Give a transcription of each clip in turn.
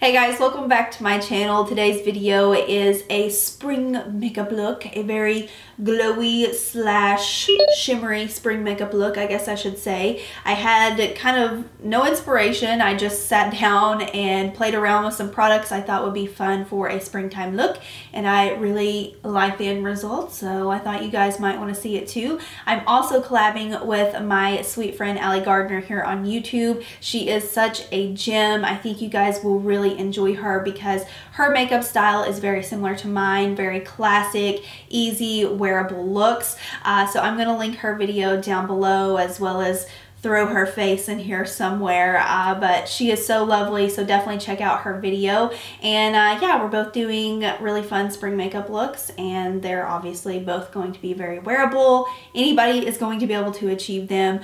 Hey guys, welcome back to my channel. Today's video is a spring makeup look, a very glowy slash shimmery spring makeup look, I guess I should say. I had kind of no inspiration. I just sat down and played around with some products I thought would be fun for a springtime look, and I really like the end result, so I thought you guys might want to see it too. I'm also collabing with my sweet friend Allie Gardiner here on YouTube. She is such a gem. I think you guys will really enjoy her because her makeup style is very similar to mine, very classic, easy, wearable looks. So I'm going to link her video down below, as well as throw her face in here somewhere, but she is so lovely, so definitely check out her video. And yeah, we're both doing really fun spring makeup looks, and they're obviously both going to be very wearable. Anybody is going to be able to achieve them.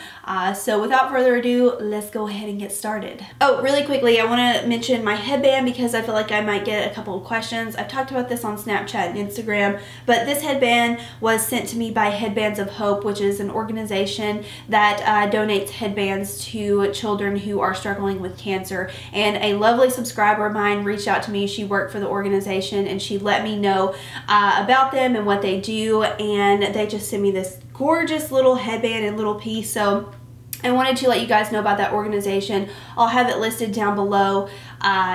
So without further ado, let's go ahead and get started. Oh, really quickly, I want to mention my headband because I feel like I might get a couple of questions. I've talked about this on Snapchat and Instagram, but this headband was sent to me by Headbands of Hope, which is an organization that donates headbands to children who are struggling with cancer. And a lovely subscriber of mine reached out to me. She worked for the organization, and she let me know about them and what they do, and they just sent me this gorgeous little headband and little piece. So I wanted to let you guys know about that organization. I'll have it listed down below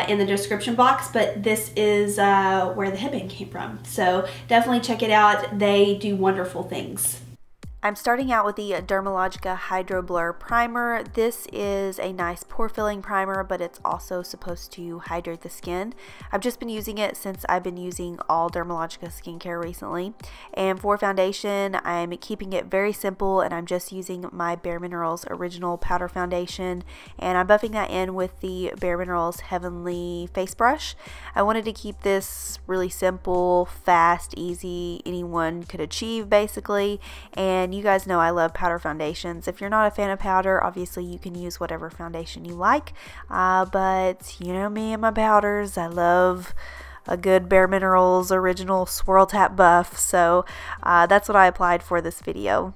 in the description box, but this is where the headband came from. So definitely check it out. They do wonderful things. I'm starting out with the Dermalogica Hydro Blur Primer. This is a nice pore filling primer, but it's also supposed to hydrate the skin. I've just been using it since I've been using all Dermalogica skincare recently. And for foundation, I'm keeping it very simple, and I'm just using my bareMinerals Original Powder Foundation, and I'm buffing that in with the bareMinerals Heavenly Face Brush. I wanted to keep this really simple, fast, easy, anyone could achieve basically. And you guys know I love powder foundations. If you're not a fan of powder, obviously you can use whatever foundation you like, but you know me and my powders, I love a good bareMinerals Original Swirl Tap buff, so that's what I applied for this video.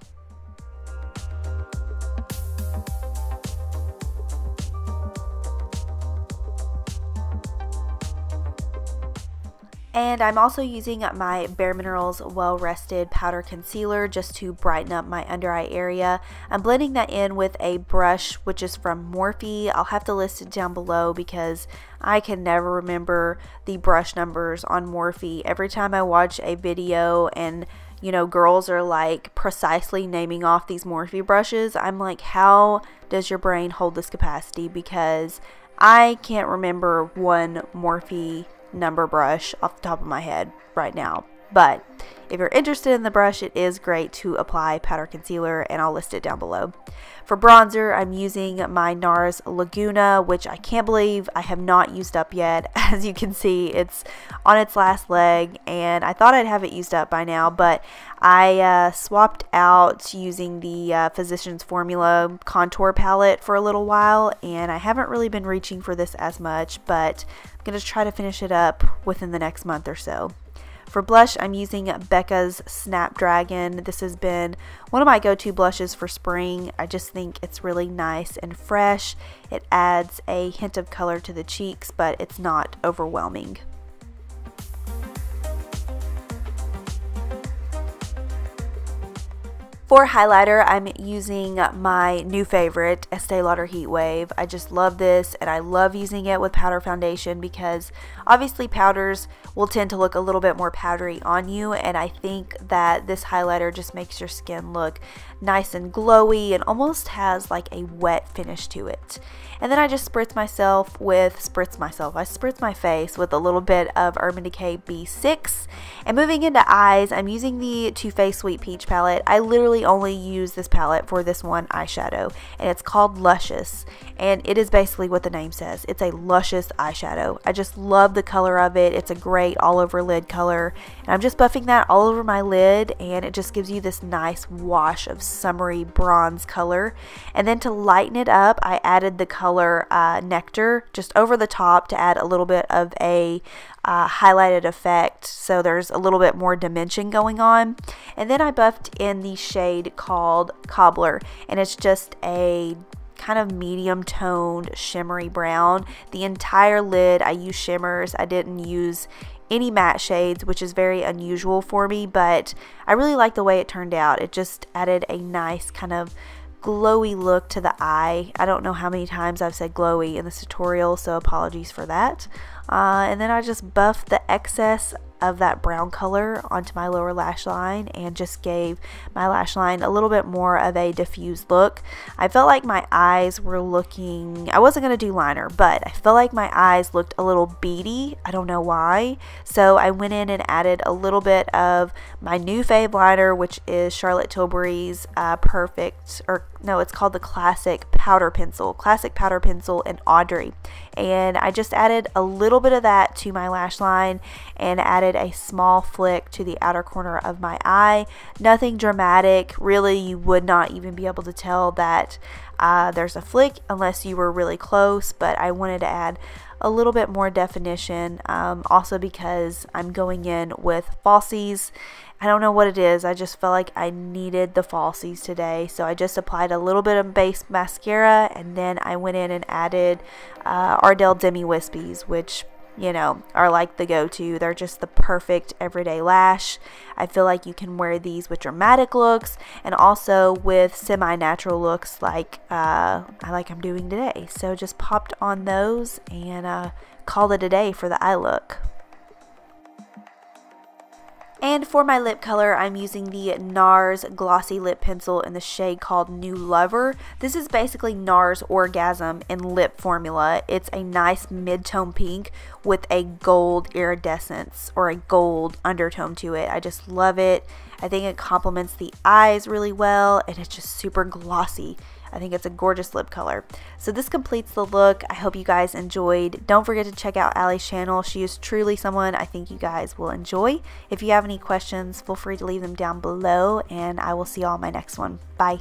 And I'm also using my bareMinerals Well Rested Powder Concealer just to brighten up my under eye area. I'm blending that in with a brush which is from Morphe. I'll have to list it down below because I can never remember the brush numbers on Morphe. Every time I watch a video and you know, girls are like precisely naming off these Morphe brushes, I'm like, how does your brain hold this capacity? Because I can't remember one Morphe number brush off the top of my head right now. But if you're interested in the brush, it is great to apply powder concealer, and I'll list it down below. For bronzer, I'm using my NARS Laguna, which I can't believe I have not used up yet. As you can see, it's on its last leg, and I thought I'd have it used up by now, but I swapped out using the Physicians Formula contour palette for a little while, and I haven't really been reaching for this as much, but I'm going to try to finish it up within the next month or so. For blush, I'm using Becca's Snapdragon. This has been one of my go-to blushes for spring. I just think it's really nice and fresh. It adds a hint of color to the cheeks, but it's not overwhelming. For highlighter, I'm using my new favorite, Estee Lauder Heat Wave. I just love this, and I love using it with powder foundation because obviously powders will tend to look a little bit more powdery on you, and I think that this highlighter just makes your skin look nice and glowy and almost has like a wet finish to it. And then I just spritz my face with a little bit of Urban Decay B6. And moving into eyes, I'm using the Too Faced Sweet Peach palette. I literally only use this palette for this one eyeshadow, and it's called Luscious, and it is basically what the name says. It's a luscious eyeshadow. I just love the color of it. It's a great all over lid color, and I'm just buffing that all over my lid, and it just gives you this nice wash of summery bronze color. And then to lighten it up, I added the color Nectar just over the top to add a little bit of a highlighted effect, so there's a little bit more dimension going on. And then I buffed in the shade called Cobbler, and it's just a kind of medium toned shimmery brown. The entire lid I used shimmers. I didn't use any matte shades, which is very unusual for me, but I really like the way it turned out. It just added a nice kind of glowy look to the eye. I don't know how many times I've said glowy in this tutorial, so apologies for that. And then I just buffed the excess of that brown color onto my lower lash line and just gave my lash line a little bit more of a diffused look. I felt like my eyes were looking, I wasn't going to do liner, but I felt like my eyes looked a little beady. I don't know why. So I went in and added a little bit of my new fave liner, which is Charlotte Tilbury's Perfect, or no, it's called the Classic Powder Pencil in Audrey. And I just added a little bit of that to my lash line and added a small flick to the outer corner of my eye. Nothing dramatic. Really, you would not even be able to tell that there's a flick unless you were really close, but I wanted to add a little bit more definition, also because I'm going in with falsies. I don't know what it is, I just felt like I needed the falsies today, so I just applied a little bit of base mascara, and then I went in and added Ardell Demi Wispies, which, you know, are like the go-to. They're just the perfect everyday lash. I feel like you can wear these with dramatic looks and also with semi-natural looks like I'm doing today. So just popped on those and called it a day for the eye look. And for my lip color, I'm using the NARS Glossy Lip Pencil in the shade called New Lover. This is basically NARS Orgasm in lip formula. It's a nice mid-tone pink with a gold iridescence or a gold undertone to it. I just love it. I think it complements the eyes really well, and it's just super glossy. I think it's a gorgeous lip color. So this completes the look. I hope you guys enjoyed. Don't forget to check out Allie's channel. She is truly someone I think you guys will enjoy. If you have any questions, feel free to leave them down below, and I will see y'all in my next one. Bye.